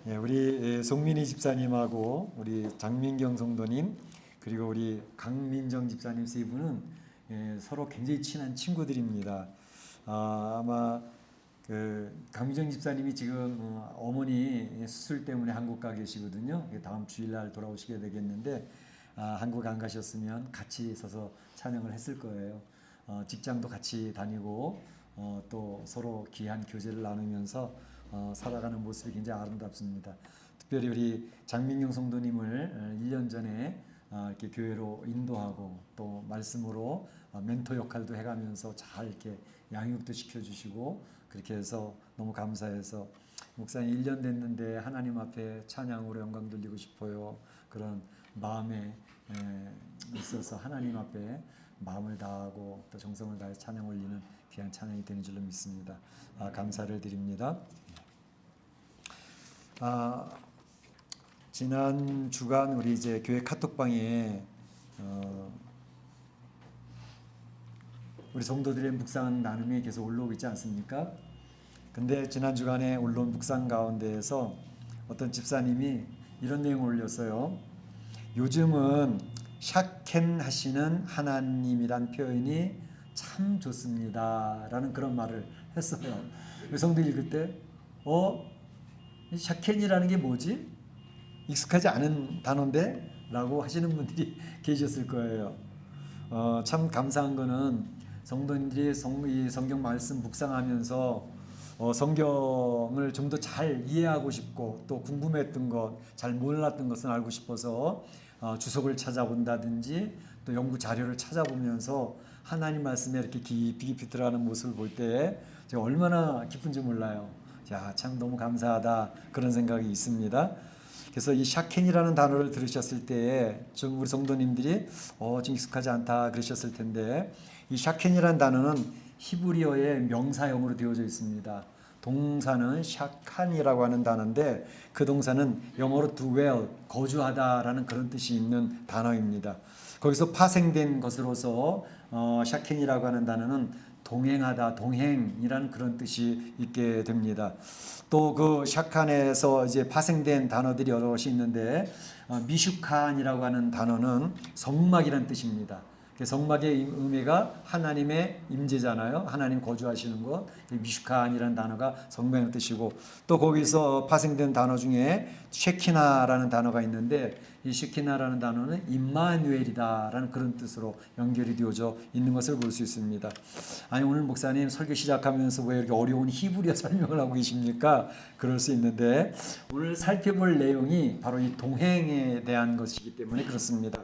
예, 우리 송민희 집사님하고 우리 장민경 성도님 그리고 우리 강민정 집사님 세 분은 서로 굉장히 친한 친구들입니다. 아마 그 강민정 집사님이 지금 어머니 수술 때문에 한국 가 계시거든요. 다음 주일날 돌아오시게 되겠는데 한국 안 가셨으면 같이 서서 찬양을 했을 거예요. 직장도 같이 다니고 또 서로 귀한 교제를 나누면서 살아가는 모습이 굉장히 아름답습니다. 특별히 우리 장민경 성도님을 1년 전에 이렇게 교회로 인도하고 또 말씀으로 멘토 역할도 해가면서 잘 이렇게 양육도 시켜주시고 그렇게 해서 너무 감사해서 목사님 1년 됐는데 하나님 앞에 찬양으로 영광 돌리고 싶어요. 그런 마음에 있어서 하나님 앞에 마음을 다하고 또 정성을 다해 찬양 올리는 귀한 찬양이 되는 줄로 믿습니다. 감사를 드립니다. 지난 주간 우리 이제 교회 카톡방에 우리 성도들의 묵상 나눔이 계속 올라오고 있지 않습니까? 근데 지난 주간에 올라온 묵상 가운데에서 어떤 집사님이 이런 내용을 올렸어요. 요즘은 샤켄 하시는 하나님이란 표현이 참 좋습니다 라는 그런 말을 했어요. 성도 읽을 때 샤켄이라는 게 뭐지? 익숙하지 않은 단어인데? 라고 하시는 분들이 계셨을 거예요. 참 감사한 거는 성도님들이 이 성경 말씀 묵상하면서 성경을 좀 더 잘 이해하고 싶고 또 궁금했던 것, 잘 몰랐던 것은 알고 싶어서 주석을 찾아본다든지 또 연구 자료를 찾아보면서 하나님 말씀에 이렇게 깊이 들어가는 모습을 볼 때 제가 얼마나 기쁜지 몰라요. 야, 참 너무 감사하다 그런 생각이 있습니다. 그래서 이 샤켄이라는 단어를 들으셨을 때 좀 우리 성도님들이 좀 익숙하지 않다 그러셨을 텐데 이 샤켄이라는 단어는 히브리어의 명사형으로 되어져 있습니다. 동사는 샤칸이라고 하는 단어인데 그 동사는 영어로 dwell, 거주하다라는 그런 뜻이 있는 단어입니다. 거기서 파생된 것으로서 샤켄이라고 하는 단어는 동행하다, 동행이라는 그런 뜻이 있게 됩니다. 또 그 샤칸에서 이제 파생된 단어들이 여럿이 있는데 미슈칸이라고 하는 단어는 성막이라는 뜻입니다. 성막의 의미가 하나님의 임재잖아요. 하나님 거주하시는 것. 미슈칸이라는 단어가 성막의 뜻이고 또 거기서 파생된 단어 중에 쉐키나라는 단어가 있는데 이 쉐키나라는 단어는 임마누엘이다라는 그런 뜻으로 연결이 되어져 있는 것을 볼 수 있습니다. 아니 오늘 목사님 설교 시작하면서 왜 이렇게 어려운 히브리어 설명을 하고 계십니까? 그럴 수 있는데 오늘 살펴볼 내용이 바로 이 동행에 대한 것이기 때문에 그렇습니다.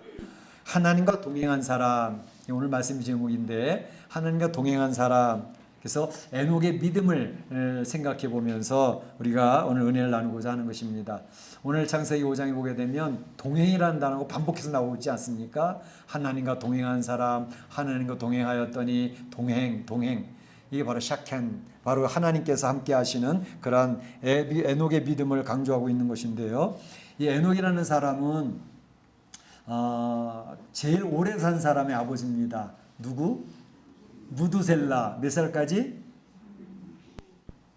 하나님과 동행한 사람, 오늘 말씀 제목인데 하나님과 동행한 사람. 그래서 에녹의 믿음을 생각해 보면서 우리가 오늘 은혜를 나누고자 하는 것입니다. 오늘 창세기 5장에 보게 되면 동행이라는 단어가 반복해서 나오지 않습니까? 하나님과 동행한 사람, 하나님과 동행하였더니 동행. 이게 바로 샤켄, 바로 하나님께서 함께 하시는 그러한 에녹의 믿음을 강조하고 있는 것인데요. 이 에녹이라는 사람은 제일 오래 산 사람의 아버지입니다. 누구? 무두셀라. 몇 살까지?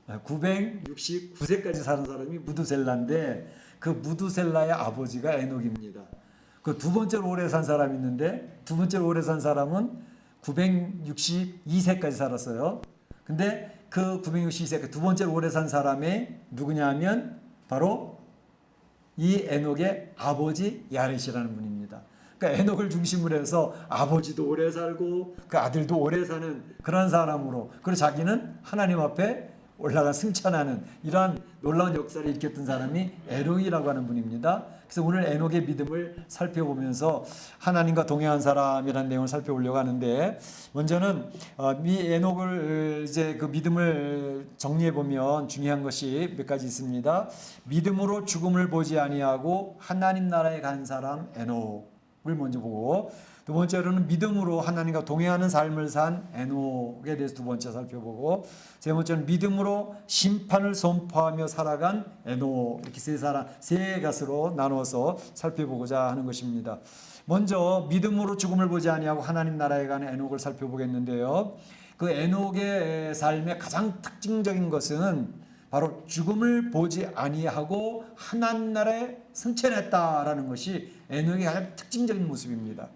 969세까지 사는 사람이 무두셀라인데 그 무두셀라의 아버지가 에녹입니다. 그 두 번째로 오래 산 사람이 있는데 두 번째로 오래 산 사람은 962세까지 살았어요. 근데 그 962세 두 번째로 오래 산 사람이 누구냐 하면 바로 이 에녹의 아버지 야렛이라는 분입니다. 그러니까 에녹을 중심으로 해서 아버지도 오래 살고 그 아들도 오래 사는 그런 사람으로 그리고 자기는 하나님 앞에 올라가 승천하는 이러한 놀라운 역사를 일으켰던 사람이 에녹이라고 하는 분입니다. 그래서 오늘 에녹의 믿음을 살펴보면서 하나님과 동행한 사람이라는 내용을 살펴보려고 하는데 먼저는 이 에녹을 이제 그 믿음을 정리해 보면 중요한 것이 몇 가지 있습니다. 믿음으로 죽음을 보지 아니하고 하나님 나라에 간 사람 에녹을 먼저 보고 두 번째로는 믿음으로 하나님과 동행하는 삶을 산 에녹에 대해서 두 번째 살펴보고 세 번째는 믿음으로 심판을 선포하며 살아간 에녹 이렇게 세 가지로 나눠서 살펴보고자 하는 것입니다. 먼저 믿음으로 죽음을 보지 아니하고 하나님 나라에 가는 에녹을 살펴보겠는데요. 그 에녹의 삶의 가장 특징적인 것은 바로 죽음을 보지 아니하고 하나님나라에 승천했다라는 것이 에녹의 가장 특징적인 모습입니다.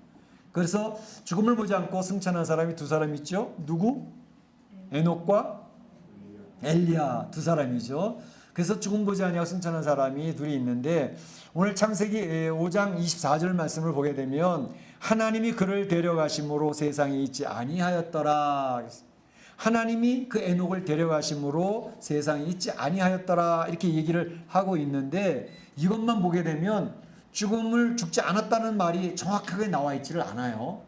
그래서 죽음을 보지 않고 승천한 사람이 두 사람 있죠. 누구? 에녹과 엘리야 두 사람이죠. 그래서 죽음 보지 아니하고 승천한 사람이 둘이 있는데 오늘 창세기 5장 24절 말씀을 보게 되면 하나님이 그를 데려가심으로 세상에 있지 아니하였더라. 하나님이 그 에녹을 데려가심으로 세상에 있지 아니하였더라 이렇게 얘기를 하고 있는데 이것만 보게 되면 죽지 않았다는 말이 정확하게 나와 있지를 않아요.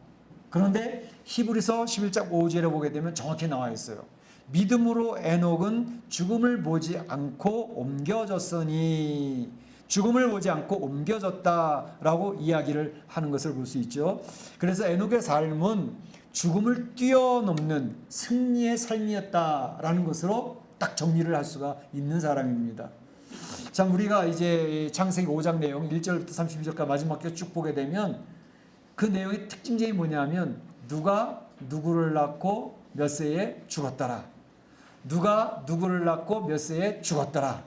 그런데 히브리서 11장 5절에 보게 되면 정확히 나와 있어요. 믿음으로 에녹은 죽음을 보지 않고 옮겨졌으니 죽음을 보지 않고 옮겨졌다라고 이야기를 하는 것을 볼 수 있죠. 그래서 에녹의 삶은 죽음을 뛰어넘는 승리의 삶이었다라는 것으로 딱 정리를 할 수가 있는 사람입니다. 자, 우리가 이제 창세기 5장 내용 1절부터 32절까지 마지막에 쭉 보게 되면 그 내용의 특징점이 뭐냐면 누가 누구를 낳고 몇 세에 죽었더라. 누가 누구를 낳고 몇 세에 죽었더라.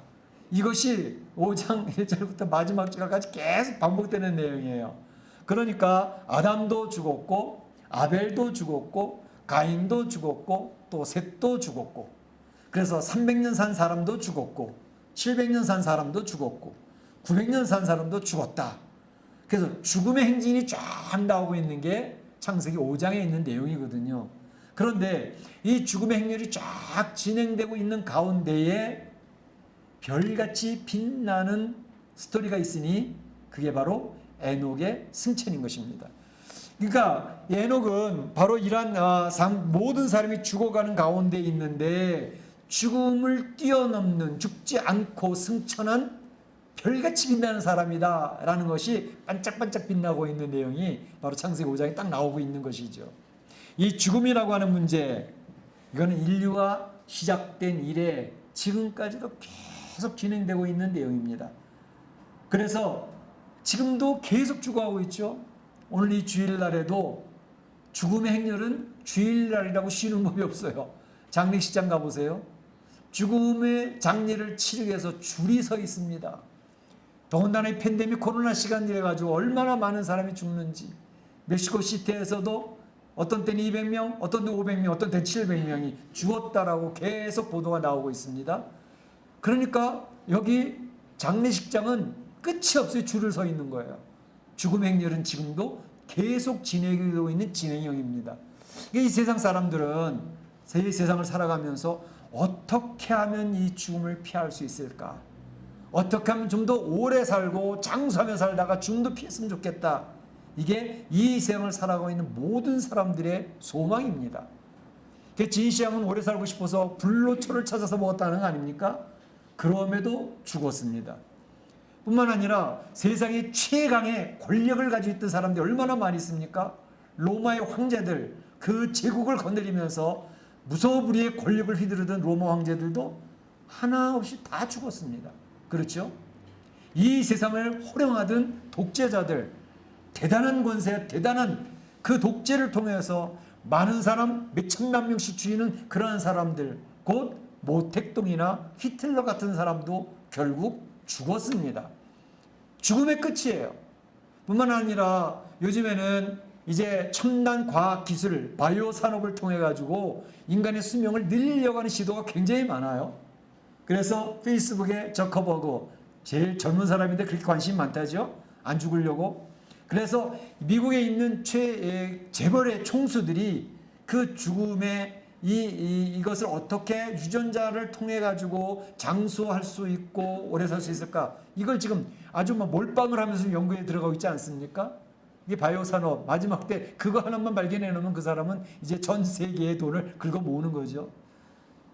이것이 5장 1절부터 마지막 절까지 계속 반복되는 내용이에요. 그러니까 아담도 죽었고 아벨도 죽었고 가인도 죽었고 또 셋도 죽었고 그래서 300년 산 사람도 죽었고 700년 산 사람도 죽었고 900년 산 사람도 죽었다. 그래서 죽음의 행진이 쫙 나오고 있는 게 창세기 5장에 있는 내용이거든요. 그런데 이 죽음의 행렬이 쫙 진행되고 있는 가운데에 별같이 빛나는 스토리가 있으니 그게 바로 에녹의 승천인 것입니다. 그러니까 에녹은 바로 이러한 모든 사람이 죽어가는 가운데 있는데 죽음을 뛰어넘는 죽지 않고 승천한 별같이 빛나는 사람이다 라는 것이 반짝반짝 빛나고 있는 내용이 바로 창세기 5장에 딱 나오고 있는 것이죠. 이 죽음이라고 하는 문제, 이거는 인류가 시작된 이래 지금까지도 계속 진행되고 있는 내용입니다. 그래서 지금도 계속 죽어가고 있죠. 오늘 이 주일날에도 죽음의 행렬은 주일날이라고 쉬는 법이 없어요. 장례식장 가보세요. 죽음의 장례를 치르기 위해서 줄이 서 있습니다. 더군다나 이 팬데믹 코로나 시간이라 가지고 얼마나 많은 사람이 죽는지. 멕시코 시티에서도 어떤 때는 200명, 어떤 때 500명, 어떤 때는 700명이 죽었다라고 계속 보도가 나오고 있습니다. 그러니까 여기 장례식장은 끝이 없어요. 줄을 서 있는 거예요. 죽음의 행렬은 지금도 계속 진행되고 있는 진행형입니다. 이 세상 사람들은 이 세상을 살아가면서 어떻게 하면 이 죽음을 피할 수 있을까? 어떻게 하면 좀 더 오래 살고 장수하며 살다가 죽음도 피했으면 좋겠다. 이게 이 세상을 살아가고 있는 모든 사람들의 소망입니다. 진시황은 오래 살고 싶어서 불로초를 찾아서 먹었다는 거 아닙니까? 그럼에도 죽었습니다. 뿐만 아니라 세상의 최강의 권력을 가지고 있던 사람들이 얼마나 많이 있습니까? 로마의 황제들, 그 제국을 건드리면서 무소불위의 권력을 휘두르던 로마 황제들도 하나 없이 다 죽었습니다. 그렇죠? 이 세상을 호령하던 독재자들, 대단한 권세, 대단한 그 독재를 통해서 많은 사람, 몇천만 명씩 죽이는 그러한 사람들, 곧 모택동이나 히틀러 같은 사람도 결국 죽었습니다. 죽음의 끝이에요. 뿐만 아니라 요즘에는 이제 첨단 과학 기술, 바이오 산업을 통해 가지고 인간의 수명을 늘리려고 하는 시도가 굉장히 많아요. 그래서 페이스북의 저커버그, 제일 젊은 사람인데 그렇게 관심이 많다죠. 안 죽으려고. 그래서 미국에 있는 재벌의 총수들이 그 죽음의 이것을 어떻게 유전자를 통해 가지고 장수할 수 있고 오래 살 수 있을까? 이걸 지금 아주 몰빵을 하면서 연구에 들어가고 있지 않습니까? 이게 바이오 산업 마지막 때 그거 하나만 발견해 놓으면 그 사람은 이제 전 세계의 돈을 긁어 모으는 거죠.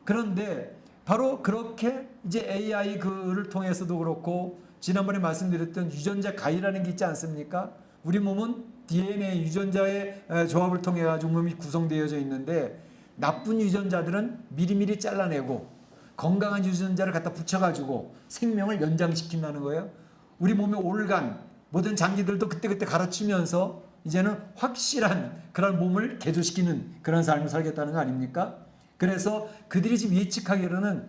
그런데 바로 그렇게 이제 AI 그를 통해서도 그렇고 지난번에 말씀드렸던 유전자 가위라는 게 있지 않습니까? 우리 몸은 DNA 유전자의 조합을 통해 가지고 몸이 구성되어져 있는데 나쁜 유전자들은 미리미리 잘라내고 건강한 유전자를 갖다 붙여가지고 생명을 연장시킨다는 거예요. 우리 몸의 올간 모든 장기들도 그때그때 갈아치면서 이제는 확실한 그런 몸을 개조시키는 그런 삶을 살겠다는 거 아닙니까? 그래서 그들이 지금 예측하기로는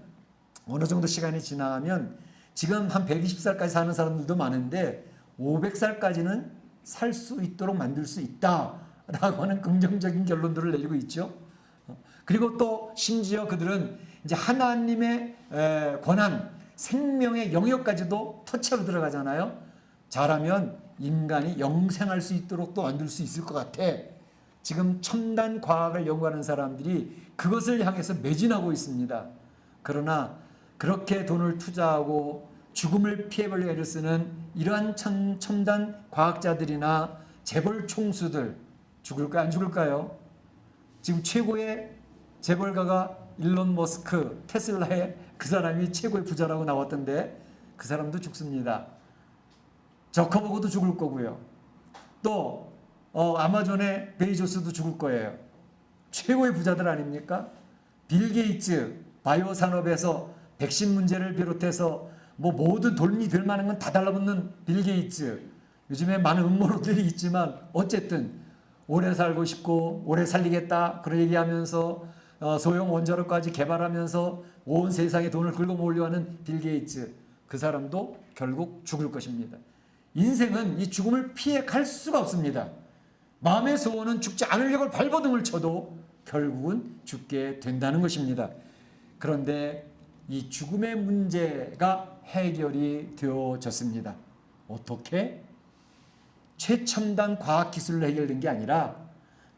어느 정도 시간이 지나면 지금 한 120살까지 사는 사람들도 많은데 500살까지는 살 수 있도록 만들 수 있다라고 하는 긍정적인 결론들을 내리고 있죠. 그리고 또 심지어 그들은 이제 하나님의 권한, 생명의 영역까지도 터치하고 들어가잖아요. 잘하면 인간이 영생할 수 있도록 또 만들 수 있을 것 같아. 지금 첨단 과학을 연구하는 사람들이 그것을 향해서 매진하고 있습니다. 그러나 그렇게 돈을 투자하고 죽음을 피해보려고 애를 쓰는 이러한 첨단 과학자들이나 재벌 총수들 죽을까요? 안 죽을까요? 지금 최고의 재벌가가 일론 머스크, 테슬라의 그 사람이 최고의 부자라고 나왔던데 그 사람도 죽습니다. 저커버그도 죽을 거고요. 또 아마존의 베이조스도 죽을 거예요. 최고의 부자들 아닙니까? 빌 게이츠, 바이오 산업에서 백신 문제를 비롯해서 뭐 모든 돈이 들 만한 건 다 달라붙는 빌 게이츠. 요즘에 많은 음모론들이 있지만 어쨌든 오래 살고 싶고 오래 살리겠다 그런 얘기하면서 소형 원자로까지 개발하면서 온 세상에 돈을 긁어모으려고 하는 빌 게이츠. 그 사람도 결국 죽을 것입니다. 인생은 이 죽음을 피해 갈 수가 없습니다. 마음의 소원은 죽지 않으려고 발버둥을 쳐도 결국은 죽게 된다는 것입니다. 그런데 이 죽음의 문제가 해결이 되어졌습니다. 어떻게? 최첨단 과학기술로 해결된 게 아니라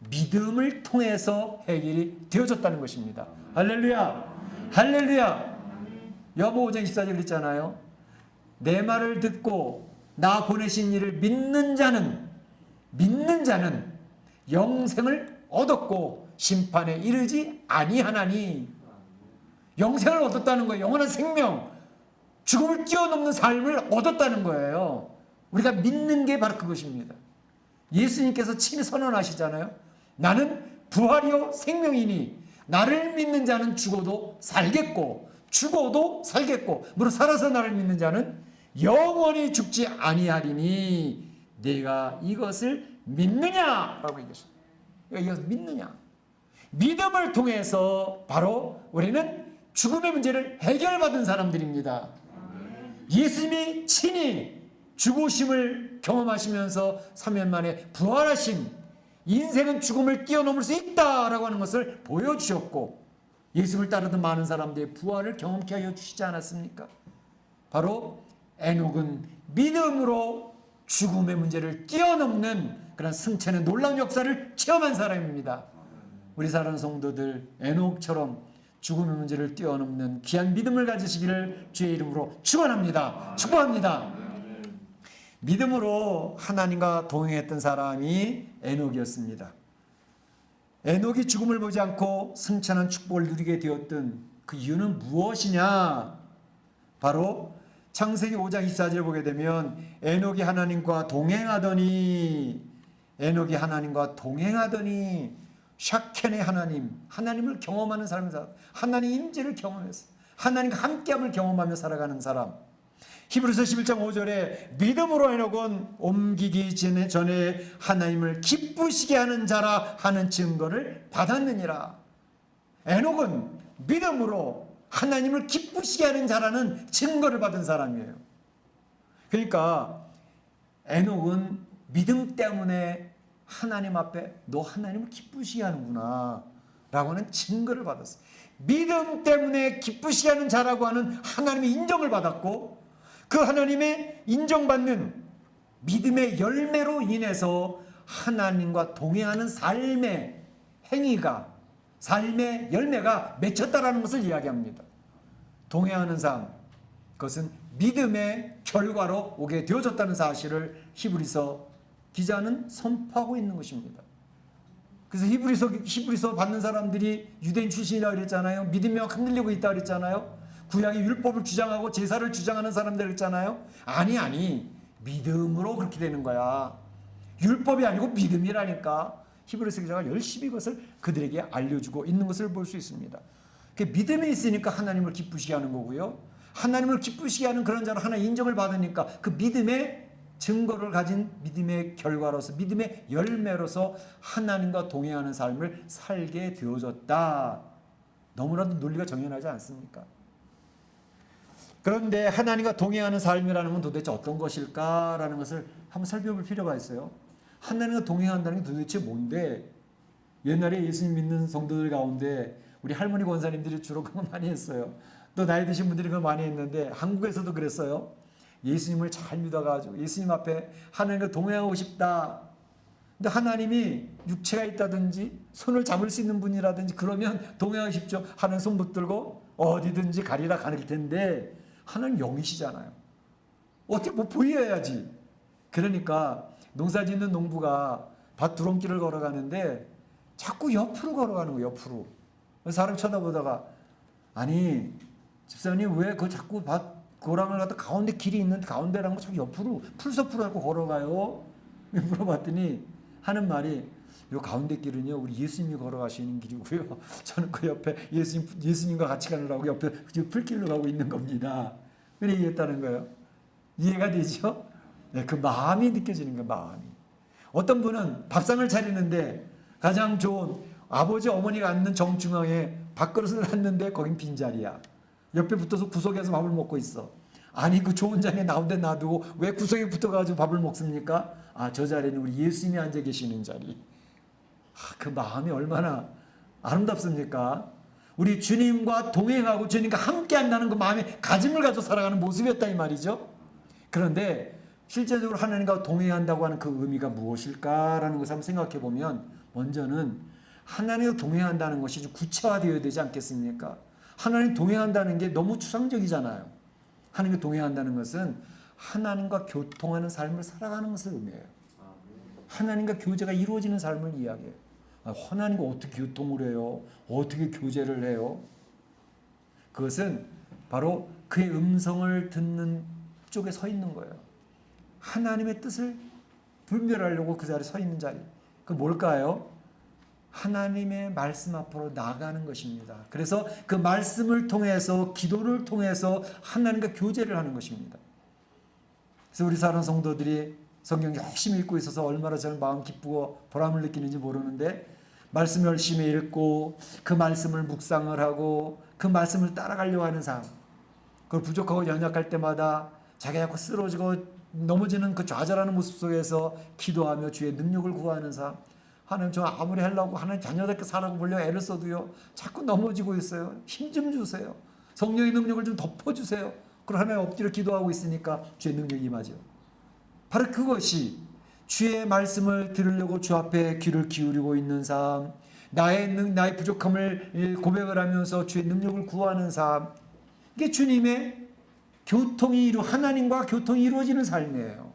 믿음을 통해서 해결이 되어졌다는 것입니다. 할렐루야! 할렐루야! 여보 5장 24절 그랬잖아요. 내 말을 듣고 나 보내신 이를 믿는 자는 영생을 얻었고 심판에 이르지 아니하나니. 영생을 얻었다는 거예요. 영원한 생명, 죽음을 뛰어넘는 삶을 얻었다는 거예요. 우리가 믿는 게 바로 그것입니다. 예수님께서 친히 선언하시잖아요. 나는 부활이요 생명이니 나를 믿는 자는 죽어도 살겠고 죽어도 살겠고 무릇 살아서 나를 믿는 자는 영원히 죽지 아니하리니 내가 이것을 믿느냐? 라고 얘기했습니다. 이것을 믿느냐? 믿음을 통해서 바로 우리는 죽음의 문제를 해결받은 사람들입니다. 예수님이 친히 죽으심을 경험하시면서 3년 만에 부활하신 인생은 죽음을 뛰어넘을 수 있다라고 하는 것을 보여주셨고 예수님을 따르던 많은 사람들의 부활을 경험케 하여 주시지 않았습니까? 바로 에녹은 믿음으로 죽음의 문제를 뛰어넘는 그런 승천의 놀라운 역사를 체험한 사람입니다. 우리 사랑하는 성도들 에녹처럼 죽음의 문제를 뛰어넘는 귀한 믿음을 가지시기를 주의 이름으로 축원합니다. 축복합니다. 믿음으로 하나님과 동행했던 사람이 에녹이었습니다. 에녹이 죽음을 보지 않고 승천한 축복을 누리게 되었던 그 이유는 무엇이냐? 바로 창세기 5장 24절을 보게 되면 에녹이 하나님과 동행하더니 샤켄의 하나님을 경험하는 사람, 하나님 임재를 경험했어. 하나님과 함께함을 경험하며 살아가는 사람. 히브리서 11장 5절에 믿음으로 에녹은 옮기기 전에 하나님을 기쁘시게 하는 자라 하는 증거를 받았느니라. 에녹은 믿음으로 하나님을 기쁘시게 하는 자라는 증거를 받은 사람이에요. 그러니까 에녹은 믿음 때문에 하나님 앞에 너 하나님을 기쁘시게 하는구나 라고 하는 증거를 받았어요. 믿음 때문에 기쁘시게 하는 자라고 하는 하나님의 인정을 받았고 그 하나님의 인정받는 믿음의 열매로 인해서 하나님과 동행하는 삶의 행위가 삶의 열매가 맺혔다라는 것을 이야기합니다. 동행하는 삶, 그것은 믿음의 결과로 오게 되어졌다는 사실을 히브리서 기자는 선포하고 있는 것입니다. 그래서 히브리서 받는 사람들이 유대인 출신이라고 그랬잖아요. 믿음이 흔들리고 있다고 그랬잖아요. 구약의 율법을 주장하고 제사를 주장하는 사람들 그랬잖아요. 아니 믿음으로 그렇게 되는 거야. 율법이 아니고 믿음이라니까. 히브리서 기자가 열심히 그것을 그들에게 알려주고 있는 것을 볼 수 있습니다. 믿음이 있으니까 하나님을 기쁘시게 하는 거고요. 하나님을 기쁘시게 하는 그런 자로 하나의 인정을 받으니까 그 믿음의 증거를 가진 믿음의 결과로서 믿음의 열매로서 하나님과 동행하는 삶을 살게 되어졌다. 너무나도 논리가 정연하지 않습니까? 그런데 하나님과 동행하는 삶이라는 건 도대체 어떤 것일까라는 것을 한번 살펴볼 필요가 있어요. 하나님과 동행한다는 게 도대체 뭔데? 옛날에 예수님 믿는 성도들 가운데 우리 할머니 권사님들이 주로 그거 많이 했어요. 또 나이 드신 분들이 그거 많이 했는데 한국에서도 그랬어요. 예수님을 잘 믿어가지고 예수님 앞에 하나님과 동행하고 싶다. 근데 하나님이 육체가 있다든지 손을 잡을 수 있는 분이라든지 그러면 동행하고 싶죠. 하나님 손 붙들고 어디든지 가리라 가릴 텐데 하나님 영이시잖아요. 어떻게 뭐 보여야지. 그러니까 농사 짓는 농부가 밭 두렁길을 걸어가는데 자꾸 옆으로 걸어가는 거예요. 옆으로. 사람 쳐다보다가 아니 집사님 왜 그 자꾸 밭 고랑을 갖다 가운데 길이 있는데 가운데라는 거 자꾸 옆으로 풀숲으로 갖고 걸어가요. 물어봤더니 하는 말이 요 가운데 길은요 우리 예수님이 걸어가시는 길이고요. 저는 그 옆에 예수님과 같이 가느라고 옆에 풀길로 가고 있는 겁니다. 그래 얘기했다는 거예요. 이해가 되죠? 네, 그 마음이 느껴지는 거예요. 마음이. 어떤 분은 밥상을 차리는데 가장 좋은 아버지 어머니가 앉는 정중앙에 밥그릇을 놨는데 거긴 빈자리야. 옆에 붙어서 구석에서 밥을 먹고 있어. 아니 그 좋은 자리에 나온데 놔두고 왜 구석에 붙어가지고 밥을 먹습니까? 아, 저 자리는 우리 예수님이 앉아 계시는 자리. 그 마음이 얼마나 아름답습니까? 우리 주님과 동행하고 주님과 함께 한다는 그 마음의 가짐을 가지고 살아가는 모습이었다 이 말이죠. 그런데 실제적으로 하나님과 동행한다고 하는 그 의미가 무엇일까라는 것을 한번 생각해 보면 먼저는 하나님과 동행한다는 것이 좀 구체화되어야 되지 않겠습니까? 하나님 동행한다는 게 너무 추상적이잖아요. 하나님과 동행한다는 것은 하나님과 교통하는 삶을 살아가는 것을 의미해요. 하나님과 교제가 이루어지는 삶을 이야기해요. 하나님과 어떻게 교통을 해요? 어떻게 교제를 해요? 그것은 바로 그의 음성을 듣는 쪽에 서 있는 거예요. 하나님의 뜻을 분별하려고 그 자리에 서 있는 자리. 그 뭘까요? 하나님의 말씀 앞으로 나가는 것입니다. 그래서 그 말씀을 통해서 기도를 통해서 하나님과 교제를 하는 것입니다. 그래서 우리 사랑하는 성도들이 성경 열심히 읽고 있어서 얼마나 저는 마음 기쁘고 보람을 느끼는지 모르는데 말씀 열심히 읽고 그 말씀을 묵상을 하고 그 말씀을 따라가려고 하는 삶, 그걸 부족하고 연약할 때마다 자기가 자꾸 쓰러지고 넘어지는 그 좌절하는 모습 속에서 기도하며 주의 능력을 구하는 삶. 하나님 저 아무리 하려고 하나님 자녀답게 살아고 보려고 애를 써도요 자꾸 넘어지고 있어요. 힘 좀 주세요. 성령의 능력을 좀 덮어주세요. 그럼 하나님 엎드려 기도하고 있으니까 주의 능력이 임하죠. 바로 그것이 주의 말씀을 들으려고 주 앞에 귀를 기울이고 있는 삶, 나의 부족함을 고백을 하면서 주의 능력을 구하는 삶, 이게 주님의 하나님과 교통이 이루어지는 삶이에요.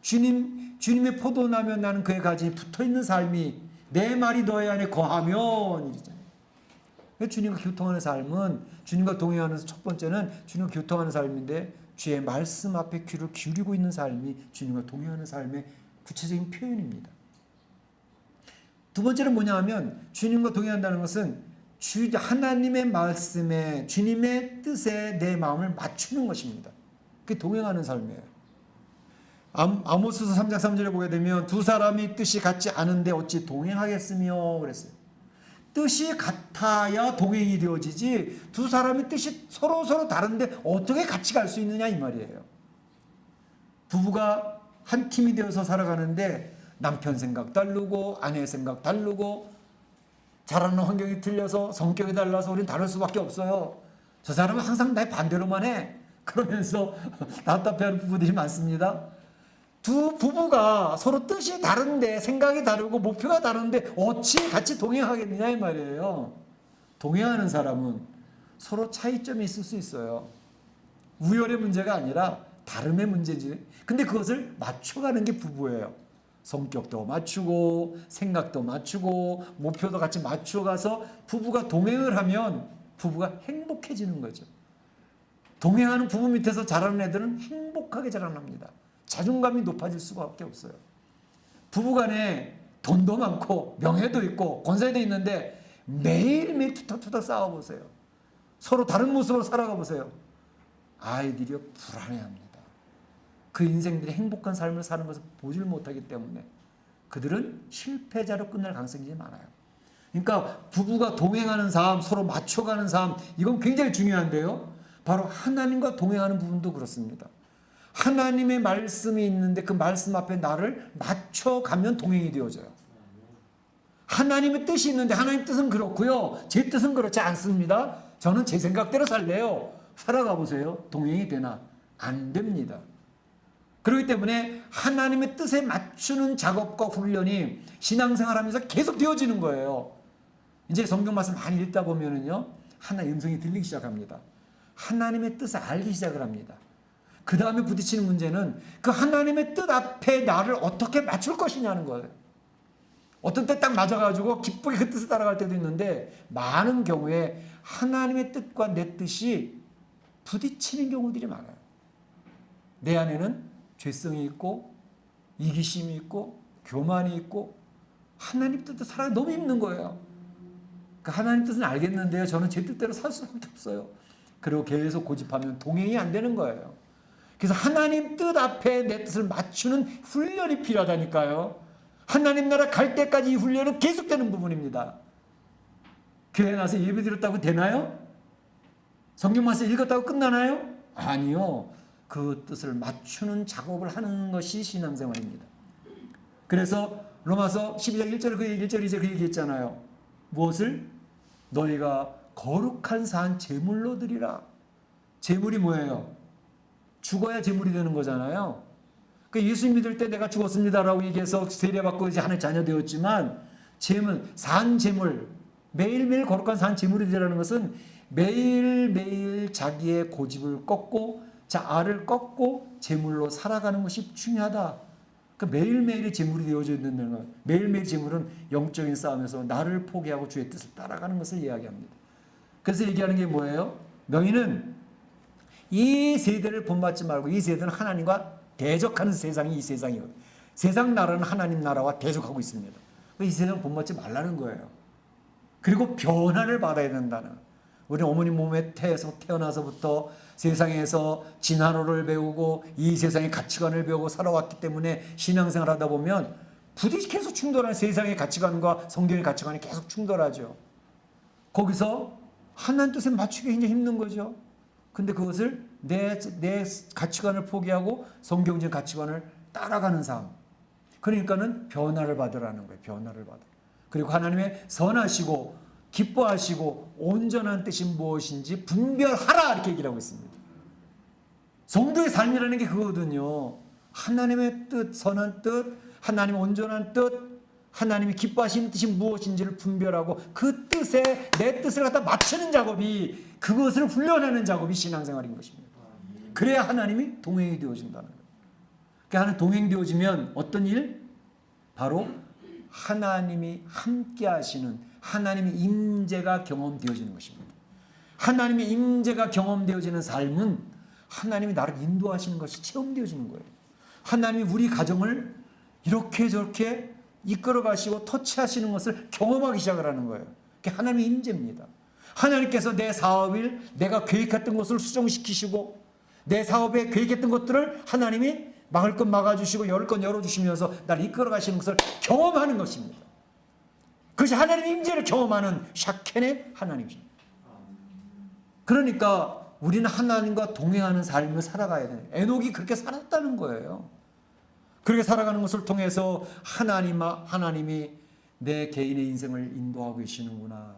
주님의 포도나면 나는 그의 가지에 붙어있는 삶이 내 말이 너의 안에 거하면 이러잖아요. 주님과 교통하는 삶은 주님과 동행하는 첫 번째는 주님과 교통하는 삶인데 주의 말씀 앞에 귀를 기울이고 있는 삶이 주님과 동행하는 삶의 구체적인 표현입니다. 두 번째는 뭐냐 하면 주님과 동행한다는 것은 하나님의 말씀에 주님의 뜻에 내 마음을 맞추는 것입니다. 그게 동행하는 삶이에요. 아모스서 3장 3절에 보게 되면 두 사람이 뜻이 같지 않은데 어찌 동행하겠으며 그랬어요. 뜻이 같아야 동행이 되어지지 두 사람의 뜻이 서로 다른데 어떻게 같이 갈 수 있느냐 이 말이에요. 부부가 한 팀이 되어서 살아가는데 남편 생각 다르고 아내 생각 다르고 자라는 환경이 틀려서 성격이 달라서 우린 다를 수밖에 없어요. 저 사람은 항상 내 반대로만 해. 그러면서 답답해하는 부부들이 많습니다. 두 부부가 서로 뜻이 다른데 생각이 다르고 목표가 다른데 어찌 같이 동행하겠느냐 이 말이에요. 동행하는 사람은 서로 차이점이 있을 수 있어요. 우열의 문제가 아니라 다름의 문제지. 근데 그것을 맞춰가는 게 부부예요. 성격도 맞추고 생각도 맞추고 목표도 같이 맞춰가서 부부가 동행을 하면 부부가 행복해지는 거죠. 동행하는 부부 밑에서 자라는 애들은 행복하게 자라납니다. 자존감이 높아질 수밖에 없어요. 부부간에 돈도 많고 명예도 있고 권세도 있는데 매일매일 투닥투닥 싸워보세요. 서로 다른 모습으로 살아가 보세요. 아이들이 불안해합니다. 그 인생들이 행복한 삶을 사는 것을 보질 못하기 때문에 그들은 실패자로 끝날 가능성이 많아요. 그러니까 부부가 동행하는 삶, 서로 맞춰가는 삶, 이건 굉장히 중요한데요. 바로 하나님과 동행하는 부분도 그렇습니다. 하나님의 말씀이 있는데 그 말씀 앞에 나를 맞춰가면 동행이 되어져요. 하나님의 뜻이 있는데 하나님 뜻은 그렇고요. 제 뜻은 그렇지 않습니다. 저는 제 생각대로 살래요. 살아가 보세요. 동행이 되나? 안 됩니다. 그렇기 때문에 하나님의 뜻에 맞추는 작업과 훈련이 신앙생활하면서 계속 되어지는 거예요. 이제 성경 말씀 많이 읽다 보면은요, 하나의 음성이 들리기 시작합니다. 하나님의 뜻을 알기 시작을 합니다. 그 다음에 부딪히는 문제는 그 하나님의 뜻 앞에 나를 어떻게 맞출 것이냐는 거예요. 어떤 때 딱 맞아가지고 기쁘게 그 뜻을 따라갈 때도 있는데, 많은 경우에 하나님의 뜻과 내 뜻이 부딪히는 경우들이 많아요. 내 안에는 죄성이 있고 이기심이 있고 교만이 있고 하나님 뜻대로 살아가기 너무 힘든 거예요. 그 하나님 뜻은 알겠는데요, 저는 제 뜻대로 살 수밖에 없어요. 그리고 계속 고집하면 동행이 안 되는 거예요. 그래서 하나님 뜻 앞에 내 뜻을 맞추는 훈련이 필요하다니까요. 하나님 나라 갈 때까지 이 훈련은 계속되는 부분입니다. 교회 나서 예배 드렸다고 되나요? 성경 말씀 읽었다고 끝나나요? 아니요. 그 뜻을 맞추는 작업을 하는 것이 신앙생활입니다. 그래서 로마서 12장 1절 그 1절 이제 그 얘기했잖아요. 무엇을? 너희가 거룩한 산 제물로 드리라. 제물이 뭐예요? 죽어야 제물이 되는 거잖아요. 그 예수 믿을 때 내가 죽었습니다라고 얘기해서 세례받고 이제 하나님 자녀 되었지만, 제물, 산 제물, 매일매일 거룩한 산 제물이 되라는 것은 매일매일 자기의 고집을 꺾고 자아를 꺾고 제물로 살아가는 것이 중요하다. 그 매일매일이 제물이 되어져 있는 것, 매일매일 제물은 영적인 싸움에서 나를 포기하고 주의 뜻을 따라가는 것을 이야기합니다. 그래서 얘기하는 게 뭐예요? 너희는 이 세대를 본받지 말고, 이 세대는 하나님과 대적하는 세상이 이 세상이거든요. 세상 나라는 하나님 나라와 대적하고 있습니다. 이 세상 본받지 말라는 거예요. 그리고 변화를 받아야 된다는. 우리 어머니 몸에 태어나서부터 세상에서 진화론을 배우고 이 세상의 가치관을 배우고 살아왔기 때문에 신앙생활 하다 보면 부딪히 계속 충돌하는, 세상의 가치관과 성경의 가치관이 계속 충돌하죠. 거기서 하나님 뜻에 맞추기 굉장히 힘든 거죠. 근데 그것을 내 가치관을 포기하고 성경적 가치관을 따라가는 삶. 그러니까는 변화를 받으라는 거예요. 변화를 받으라. 그리고 하나님의 선하시고 기뻐하시고 온전한 뜻이 무엇인지 분별하라, 이렇게 얘기를 하고 있습니다. 성도의 삶이라는 게 그거거든요. 하나님의 뜻, 선한 뜻, 하나님의 온전한 뜻, 하나님이 기뻐하시는 뜻이 무엇인지를 분별하고 그 뜻에 내 뜻을 갖다 맞추는 작업이, 그것을 훈련하는 작업이 신앙생활인 것입니다. 그래야 하나님이 동행이 되어진다는 거예요. 그러니까 하나님 동행되어지면 어떤 일? 바로 하나님이 함께 하시는 하나님의 임재가 경험되어지는 것입니다. 하나님의 임재가 경험되어지는 삶은 하나님이 나를 인도하시는 것이 체험되어지는 거예요. 하나님이 우리 가정을 이렇게 저렇게 이끌어 가시고 터치하시는 것을 경험하기 시작을 하는 거예요. 그게 하나님의 임재입니다. 하나님께서 내 사업을 내가 계획했던 것을 수정시키시고 내 사업에 계획했던 것들을 하나님이 막을 건 막아주시고 열을 건 열어주시면서 나를 이끌어 가시는 것을 경험하는 것입니다. 그것이 하나님의 임재를 경험하는 샤켄의 하나님입니다. 그러니까 우리는 하나님과 동행하는 삶을 살아가야 돼요. 에녹이 그렇게 살았다는 거예요. 그렇게 살아가는 것을 통해서 하나님이 내 개인의 인생을 인도하고 계시는구나.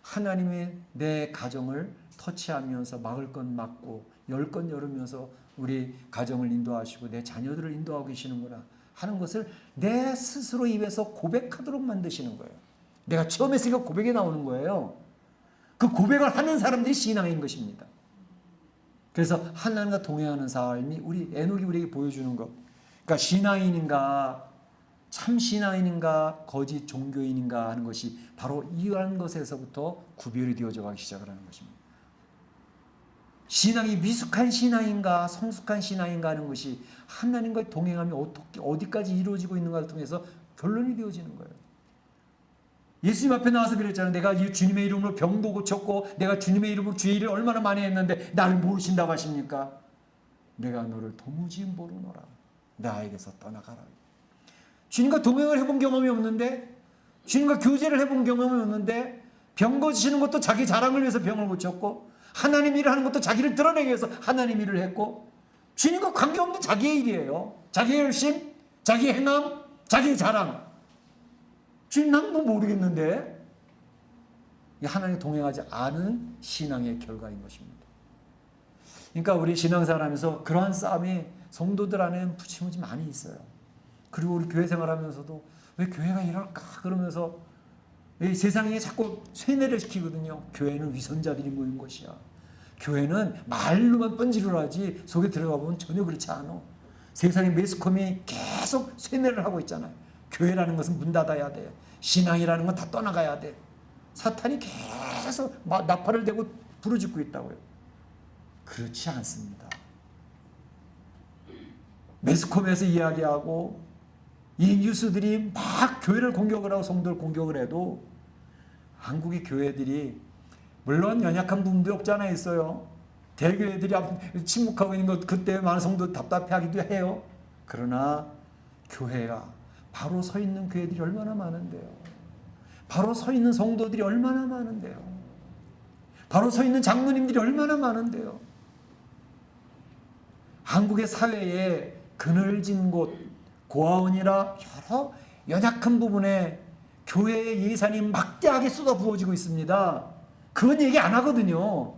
하나님이 내 가정을 터치하면서 막을 건 막고 열 건 열으면서 우리 가정을 인도하시고 내 자녀들을 인도하고 계시는구나 하는 것을 내 스스로 입에서 고백하도록 만드시는 거예요. 내가 처음 했으니까 고백이 나오는 거예요. 그 고백을 하는 사람들이 신앙인 것입니다. 그래서 하나님과 동행하는 삶이 우리 에녹이 우리에게 보여주는 것. 그러니까 신앙인인가 참 신앙인인가 거짓 종교인인가 하는 것이 바로 이러한 것에서부터 구별이 되어져 가기 시작을 하는 것입니다. 신앙이 미숙한 신앙인가 성숙한 신앙인가 하는 것이 하나님과의 동행함이 어디까지 이루어지고 있는가를 통해서 결론이 되어지는 거예요. 예수님 앞에 나와서 그랬잖아요. 내가 주님의 이름으로 병도 고쳤고 내가 주님의 이름으로 주의 일을 얼마나 많이 했는데 나를 모르신다고 하십니까? 내가 너를 도무지 모르노라. 나에게서 떠나가라. 주님과 동행을 해본 경험이 없는데, 주님과 교제를 해본 경험이 없는데, 병 고치시는 것도 자기 자랑을 위해서 병을 고쳤고, 하나님 일을 하는 것도 자기를 드러내기 위해서 하나님 일을 했고, 주님과 관계없는 자기의 일이에요. 자기의 열심, 자기의 행함, 자기의 자랑. 주님 난 뭐 모르겠는데. 하나님 동행하지 않은 신앙의 결과인 것입니다. 그러니까 우리 신앙생활하면서 그러한 싸움이 성도들 안에 부치무치 많이 있어요. 그리고 우리 교회 생활하면서도 왜 교회가 이럴까 그러면서 세상에 자꾸 쇠뇌를 시키거든요. 교회는 위선자들이 모인 것이야. 교회는 말로만 뻔지르르 하지 속에 들어가 보면 전혀 그렇지 않아. 세상의 매스컴이 계속 쇠뇌를 하고 있잖아요. 교회라는 것은 문 닫아야 돼. 신앙이라는 건 다 떠나가야 돼. 사탄이 계속 나팔을 대고 부르짖고 있다고요. 그렇지 않습니다. 매스컴에서 이야기하고 이 뉴스들이 막 교회를 공격을 하고 성도를 공격을 해도 한국의 교회들이 물론 연약한 부분도 없지 않아 있어요. 대교회들이 침묵하고 있는 것 그때 많은 성도 답답해하기도 해요. 그러나 교회가 바로 서 있는 교회들이 얼마나 많은데요. 바로 서 있는 성도들이 얼마나 많은데요. 바로 서 있는 장로님들이 얼마나 많은데요. 한국의 사회에 그늘진 곳, 고아원이라 여러 연약한 부분에 교회의 예산이 막대하게 쏟아부어지고 있습니다. 그건 얘기 안 하거든요.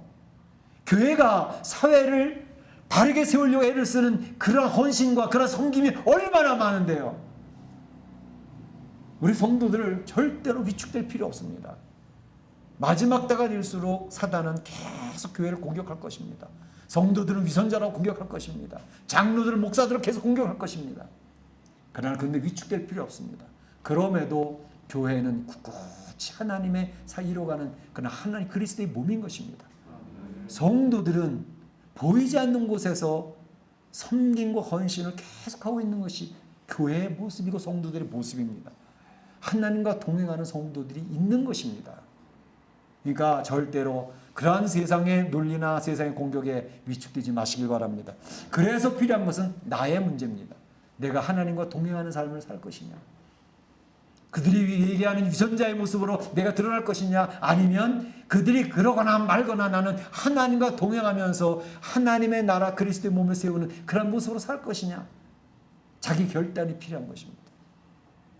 교회가 사회를 바르게 세우려고 애를 쓰는 그런 헌신과 그런 섬김이 얼마나 많은데요. 우리 성도들을 절대로 위축될 필요 없습니다. 마지막 때가 될수록 사단은 계속 교회를 공격할 것입니다. 성도들은 위선자라고 공격할 것입니다. 장로들은 목사들을 계속 공격할 것입니다. 그러나 그런데 위축될 필요 없습니다. 그럼에도 교회는 굳이 하나님의 이루어가는 그러나 하나님 그리스도의 몸인 것입니다. 성도들은 보이지 않는 곳에서 섬김과 헌신을 계속하고 있는 것이 교회의 모습이고 성도들의 모습입니다. 하나님과 동행하는 성도들이 있는 것입니다. 그러니까 절대로 그러한 세상의 논리나 세상의 공격에 위축되지 마시길 바랍니다. 그래서 필요한 것은 나의 문제입니다. 내가 하나님과 동행하는 삶을 살 것이냐, 그들이 얘기하는 위선자의 모습으로 내가 드러날 것이냐, 아니면 그들이 그러거나 말거나 나는 하나님과 동행하면서 하나님의 나라 그리스도의 몸을 세우는 그런 모습으로 살 것이냐, 자기 결단이 필요한 것입니다.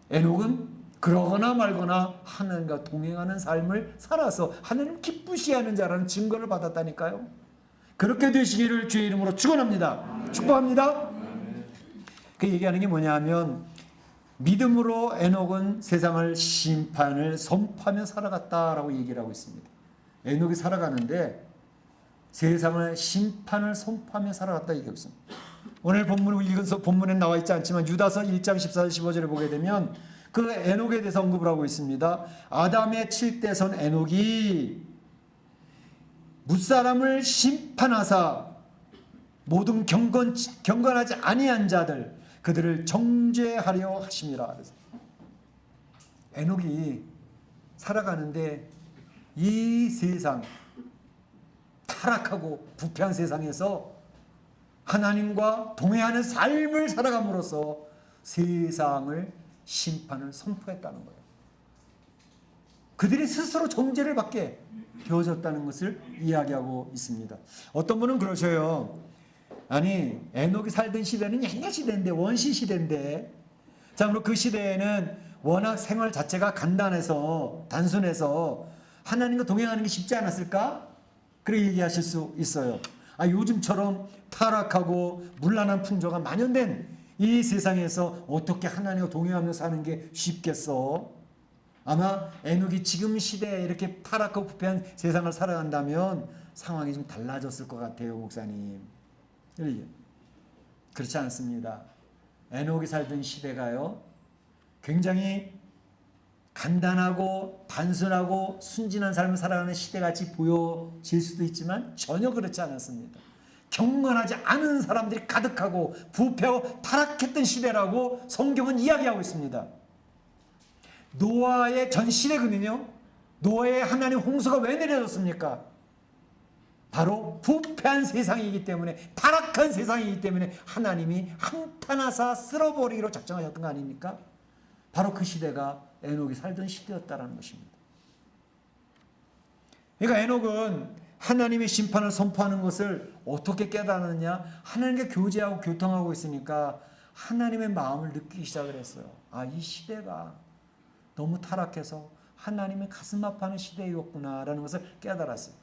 에녹은 그러거나 말거나 하나님과 동행하는 삶을 살아서 하나님 기쁘시하는 자라는 증거를 받았다니까요. 그렇게 되시기를 주의 이름으로 축원합니다. 축복합니다. 그 얘기하는 게 뭐냐면 믿음으로 에녹은 세상을 심판을 선포하며 살아갔다라고 얘기를 하고 있습니다. 에녹이 살아가는데 세상을 심판을 선포하며 살아갔다 얘기하고 있습니다. 오늘 본문을 읽어서 본문에 나와 있지 않지만 유다서 1장 14절 15절에 보게 되면 그 에녹에 대해서 언급을 하고 있습니다. 아담의 7대손 에녹이 뭇사람을 심판하사 모든 경건하지 아니한 자들 그들을 정죄하려 하심이라. 에녹이 살아가는데 이 세상 타락하고 부패한 세상에서 하나님과 동행하는 삶을 살아감으로써 세상을 심판을 선포했다는 거예요. 그들이 스스로 정죄를 받게 되어졌다는 것을 이야기하고 있습니다. 어떤 분은 그러셔요. 아니 에녹이 살던 시대는 옛날 시대인데 원시 시대인데 자 그럼 그 시대에는 워낙 생활 자체가 간단해서 단순해서 하나님과 동행하는 게 쉽지 않았을까? 그렇게 얘기하실 수 있어요. 요즘처럼 타락하고 문란한 풍조가 만연된 이 세상에서 어떻게 하나님과 동행하며 사는 게 쉽겠어? 아마 에녹이 지금 시대에 이렇게 타락하고 부패한 세상을 살아간다면 상황이 좀 달라졌을 것 같아요, 목사님. 그렇지 않습니다. 에녹이 살던 시대가요, 굉장히 간단하고 단순하고 순진한 삶을 살아가는 시대같이 보여질 수도 있지만 전혀 그렇지 않았습니다. 경건하지 않은 사람들이 가득하고 부패하고 타락했던 시대라고 성경은 이야기하고 있습니다. 노아의 전 시대거든요. 노아의 하나님 홍수가 왜 내려졌습니까? 바로 부패한 세상이기 때문에, 타락한 세상이기 때문에 하나님이 한탄하사 쓸어버리기로 작정하셨던 거 아닙니까? 바로 그 시대가 에녹이 살던 시대였다는 것입니다. 그러니까 에녹은 하나님의 심판을 선포하는 것을 어떻게 깨달았느냐? 하나님과 교제하고 교통하고 있으니까 하나님의 마음을 느끼기 시작을 했어요. 아, 이 시대가 너무 타락해서 하나님의 가슴 아파하는 시대였구나라는 것을 깨달았어요.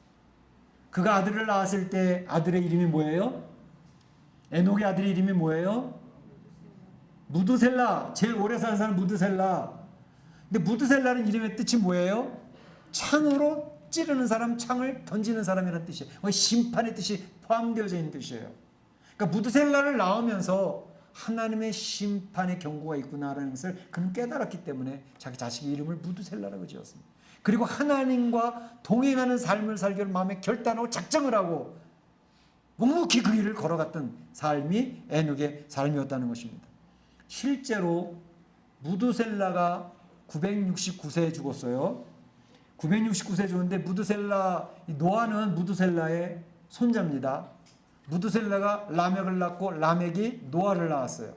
그가 아들을 낳았을 때 아들의 이름이 뭐예요? 에녹의 아들의 이름이 뭐예요? 무드셀라. 제일 오래 산 사람 무드셀라. 근데 무드셀라는 이름의 뜻이 뭐예요? 창으로 찌르는 사람, 창을 던지는 사람이라는 뜻이에요. 심판의 뜻이 포함되어져 있는 뜻이에요. 그러니까 무드셀라를 낳으면서 하나님의 심판의 경고가 있구나라는 것을 그는 깨달았기 때문에 자기 자식의 이름을 무드셀라라고 지었습니다. 그리고 하나님과 동행하는 삶을 살기로 마음에 결단하고 작정을 하고 묵묵히 그 길을 걸어갔던 삶이 에녹의 삶이었다는 것입니다. 실제로 무드셀라가 969세에 죽었어요. 969세에 죽었는데 노아는 무드셀라의 손자입니다. 무드셀라가 라멕을 낳고 라멕이 노아를 낳았어요.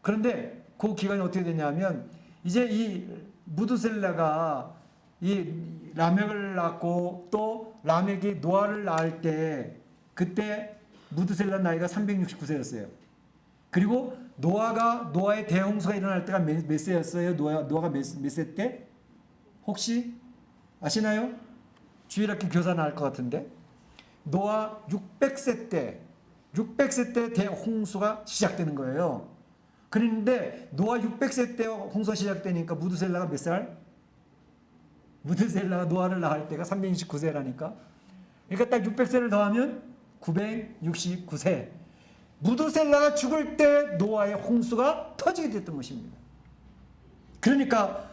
그런데 그 기간이 어떻게 되냐면 이제 이 무드셀라가 이 라멕을 낳고 또 라멕이 노아를 낳을 때 그때 무드셀라 나이가 369세였어요. 그리고 노아의 대홍수가 일어날 때가 몇 세였어요? 노아가 몇 세 때? 혹시 아시나요? 주일학교 교사 나올 것 같은데 노아 600세 때 대홍수가 시작되는 거예요. 그런데 노아 600세 때 홍수가 시작되니까 무드셀라가 몇 살? 무드셀라가 노아를 낳을 때가 369세라니까. 그러니까 딱 600세를 더하면 969세. 무드셀라가 죽을 때 노아의 홍수가 터지게 됐던 것입니다. 그러니까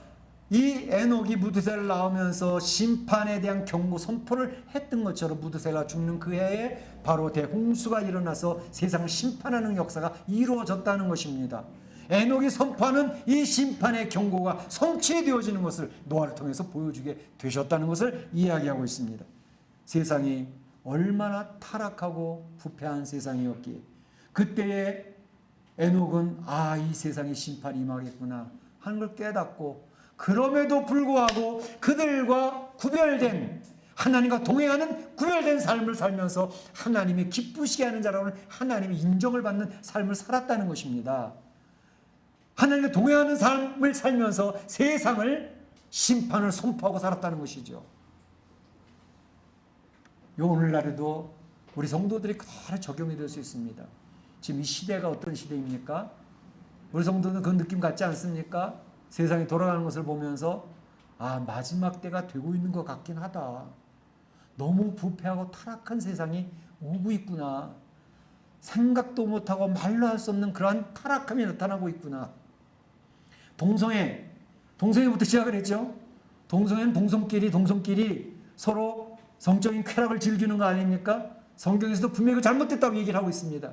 이 에녹이 무드셀라를 낳으면서 심판에 대한 경고 선포를 했던 것처럼 무드셀라가 죽는 그 해에 바로 대홍수가 일어나서 세상을 심판하는 역사가 이루어졌다는 것입니다. 에녹이 선포하는 이 심판의 경고가 성취되어지는 것을 노아를 통해서 보여주게 되셨다는 것을 이야기하고 있습니다. 세상이 얼마나 타락하고 부패한 세상이었기에 그때에 에녹은 이 세상에 심판이 임하겠구나 하는 걸 깨닫고 그럼에도 불구하고 그들과 구별된 하나님과 동행하는 구별된 삶을 살면서 하나님이 기쁘시게 하는 자라고는 하나님의 인정을 받는 삶을 살았다는 것입니다. 하나님과 동행하는 삶을 살면서 세상을 심판을 선포하고 살았다는 것이죠. 오늘날에도 우리 성도들이 그대로 적용이 될 수 있습니다. 지금 이 시대가 어떤 시대입니까? 우리 성도는 그 느낌 같지 않습니까? 세상이 돌아가는 것을 보면서 마지막 때가 되고 있는 것 같긴 하다. 너무 부패하고 타락한 세상이 오고 있구나. 생각도 못하고 말로 할 수 없는 그러한 타락함이 나타나고 있구나. 동성애부터 시작을 했죠. 동성애는 동성끼리 서로 성적인 쾌락을 즐기는 거 아닙니까? 성경에서도 분명히 잘못됐다고 얘기를 하고 있습니다.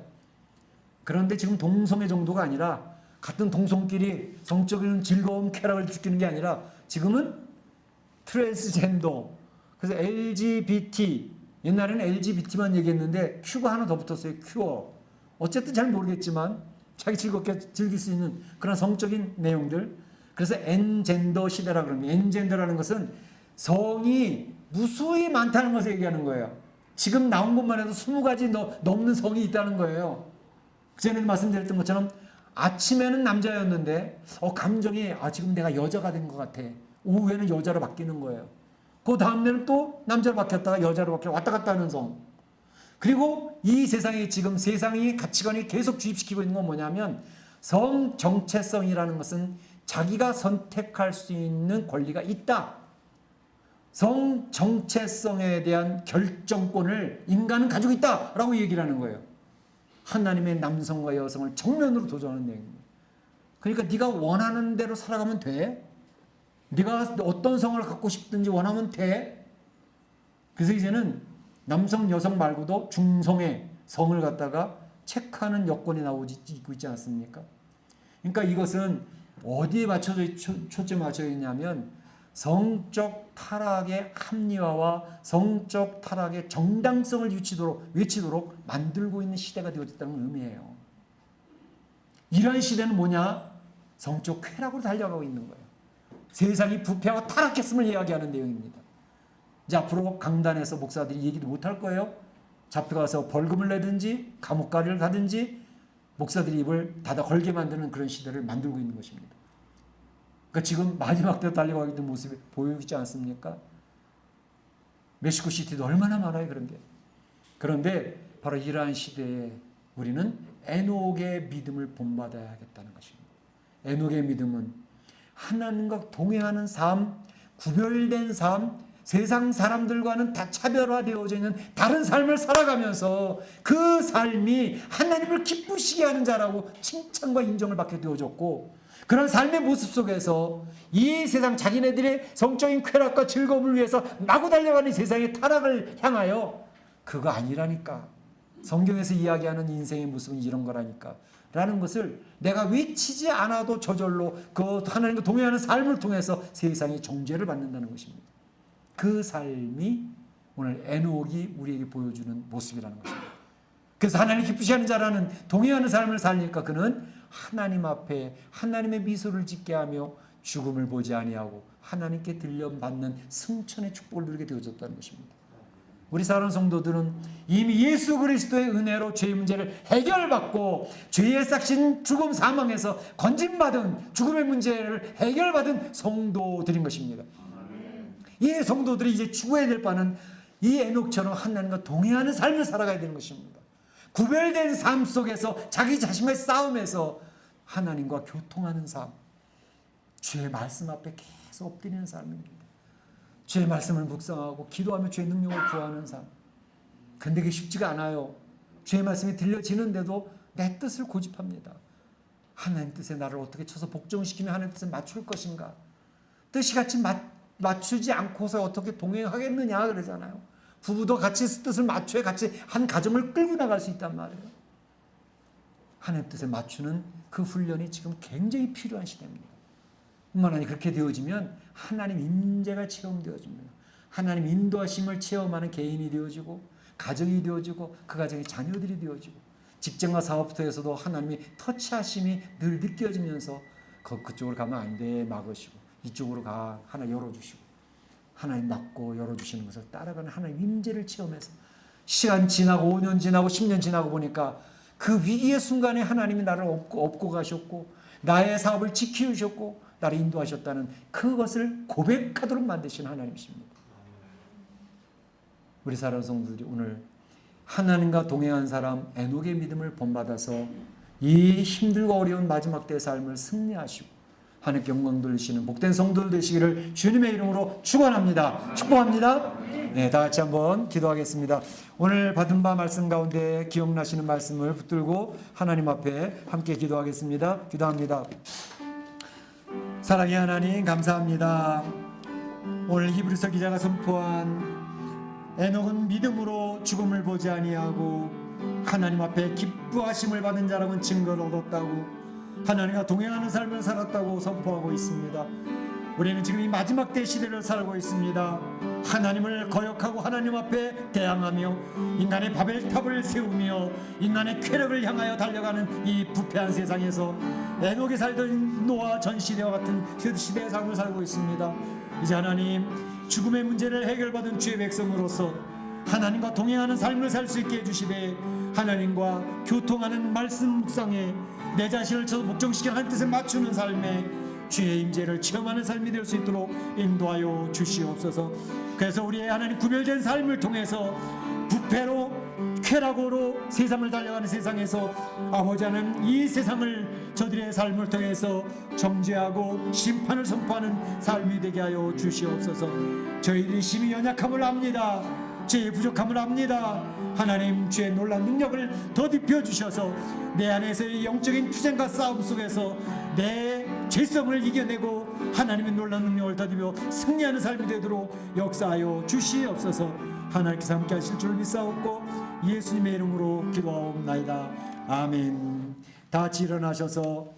그런데 지금 동성애 정도가 아니라 같은 동성끼리 성적인 즐거움, 쾌락을 느끼는 게 아니라 지금은 트랜스젠더, 그래서 LGBT, 옛날에는 LGBT만 얘기했는데 Q가 하나 더 붙었어요. 큐어. 어쨌든 잘 모르겠지만 자기 즐겁게 즐길 수 있는 그런 성적인 내용들. 그래서 N젠더 시대라고 합니다. N젠더라는 것은 성이 무수히 많다는 것을 얘기하는 거예요. 지금 나온 것만 해도 20가지 넘는 성이 있다는 거예요. 그전에도 말씀드렸던 것처럼 아침에는 남자였는데 감정이 지금 내가 여자가 된 것 같아. 오후에는 여자로 바뀌는 거예요. 그 다음에는 또 남자로 바뀌었다가 여자로 바뀌어 왔다 갔다 하는 성. 그리고 이 세상에 지금 세상의 가치관이 계속 주입시키고 있는 건 뭐냐면 성 정체성이라는 것은 자기가 선택할 수 있는 권리가 있다. 성 정체성에 대한 결정권을 인간은 가지고 있다라고 얘기를 하는 거예요. 하나님의 남성과 여성을 정면으로 도전하는 내용입니다. 그러니까 네가 원하는 대로 살아가면 돼. 네가 어떤 성을 갖고 싶든지 원하면 돼. 그래서 이제는 남성, 여성 말고도 중성의 성을 갖다가 체크하는 여건이 나오고 있지 않습니까? 그러니까 이것은 어디에 초점을 맞춰져 있냐면 성적 타락의 합리화와 성적 타락의 정당성을 외치도록 만들고 있는 시대가 되어졌다는 의미예요. 이러한 시대는 뭐냐? 성적 쾌락으로 달려가고 있는 거예요. 세상이 부패하고 타락했음을 이야기하는 내용입니다. 이제 앞으로 강단에서 목사들이 얘기도 못할 거예요. 잡혀가서 벌금을 내든지 감옥가를 가든지 목사들이 입을 닫아 걸게 만드는 그런 시대를 만들고 있는 것입니다. 그러니까 지금 마지막 때 달려가고 있는 모습이 보이지 않습니까? 멕시코 시티도 얼마나 많아요, 그런 게. 그런데 바로 이러한 시대에 우리는 에녹의 믿음을 본받아야겠다는 것입니다. 에녹의 믿음은 하나님과 동행하는 삶, 구별된 삶, 세상 사람들과는 다 차별화되어져 있는 다른 삶을 살아가면서 그 삶이 하나님을 기쁘시게 하는 자라고 칭찬과 인정을 받게 되어졌고, 그런 삶의 모습 속에서 이 세상 자기네들의 성적인 쾌락과 즐거움을 위해서 마구 달려가는 세상의 타락을 향하여 그거 아니라니까. 성경에서 이야기하는 인생의 모습은 이런 거라니까. 라는 것을 내가 외치지 않아도 저절로 그 하나님과 동행하는 삶을 통해서 세상이 정죄를 받는다는 것입니다. 그 삶이 오늘 에녹이 우리에게 보여주는 모습이라는 것입니다. 그래서 하나님 기쁘시하는 자라는 동행하는 삶을 살니까 그는 하나님 앞에 하나님의 미소를 짓게 하며 죽음을 보지 아니하고 하나님께 들려받는 승천의 축복을 누리게 되어졌다는 것입니다. 우리 사랑하는 성도들은 이미 예수 그리스도의 은혜로 죄의 문제를 해결받고 죄의 싹신 죽음 사망에서 건진받은 죽음의 문제를 해결받은 성도들인 것입니다. 이 성도들이 이제 추구해야 될 바는 이 에녹처럼 하나님과 동행하는 삶을 살아가야 되는 것입니다. 구별된 삶 속에서 자기 자신과의 싸움에서 하나님과 교통하는 삶, 주의 말씀 앞에 계속 엎드리는 삶입니다. 주의 말씀을 묵상하고 기도하며 주의 능력을 구하는 삶. 근데 그게 쉽지가 않아요. 주의 말씀이 들려지는데도 내 뜻을 고집합니다. 하나님 뜻에 나를 어떻게 쳐서 복종시키며 하나님 뜻에 맞출 것인가. 뜻이 같이 맞추지 않고서 어떻게 동행하겠느냐 그러잖아요. 부부도 같이 뜻을 맞춰야 같이 한 가정을 끌고 나갈 수 있단 말이에요. 하나님 뜻에 맞추는 그 훈련이 지금 굉장히 필요한 시대입니다. 뿐만 아니라 그렇게 되어지면 하나님 임재가 체험되어집니다. 하나님 인도하심을 체험하는 개인이 되어지고 가정이 되어지고 그 가정의 자녀들이 되어지고 직장과 사업터에서도 하나님이 터치하심이 늘 느껴지면서 그쪽으로 가면 안 돼 막으시고 이쪽으로 가 하나 열어주시고 하나님 막고 열어주시는 것을 따라가는 하나님 임재를 체험해서 시간 지나고 5년 지나고 10년 지나고 보니까 그 위기의 순간에 하나님이 나를 업고 가셨고 나의 사업을 지키셨고 나를 인도하셨다는 그것을 고백하도록 만드신 하나님이십니다. 우리 사랑하는 성도들이 오늘 하나님과 동행한 사람 에녹의 믿음을 본받아서 이 힘들고 어려운 마지막 때의 삶을 승리하시고 하나님께 영광 돌리시는 복된 성도들 되시기를 주님의 이름으로 축원합니다. 축복합니다. 네, 다 같이 한번 기도하겠습니다. 오늘 받은 바 말씀 가운데 기억나시는 말씀을 붙들고 하나님 앞에 함께 기도하겠습니다. 기도합니다. 사랑의 하나님 감사합니다. 오늘 히브리서 기자가 선포한 에녹은 믿음으로 죽음을 보지 아니하고 하나님 앞에 기뻐하심을 받은 자라고는 증거를 얻었다고 하나님과 동행하는 삶을 살았다고 선포하고 있습니다. 우리는 지금 이 마지막 때 시대를 살고 있습니다. 하나님을 거역하고 하나님 앞에 대항하며 인간의 바벨탑을 세우며 인간의 쾌락을 향하여 달려가는 이 부패한 세상에서 에녹이 살던 노아 전 시대와 같은 시대의 삶을 살고 있습니다. 이제 하나님 죽음의 문제를 해결받은 주의 백성으로서 하나님과 동행하는 삶을 살 수 있게 해주시되 하나님과 교통하는 말씀 묵상에 내 자신을 저 복종시키는 하나님 뜻에 맞추는 삶에 주의 임재를 체험하는 삶이 될 수 있도록 인도하여 주시옵소서. 그래서 우리의 하나님 구별된 삶을 통해서 부패로 쾌락으로 세상을 달려가는 세상에서 아버지 하나님 이 세상을 저들의 삶을 통해서 정죄하고 심판을 선포하는 삶이 되게 하여 주시옵소서. 저희들이 심히 연약함을 압니다. 죄의 부족함을 압니다. 하나님 주의 놀라운 능력을 더딥혀 주셔서 내 안에서의 영적인 투쟁과 싸움 속에서 내 죄성을 이겨내고 하나님의 놀라운 능력을 더딥어 승리하는 삶이 되도록 역사하여 주시옵소서. 하나님께서 함께 하실 줄 믿사옵고 예수님의 이름으로 기도하옵나이다. 아멘. 다 같이 일어나셔서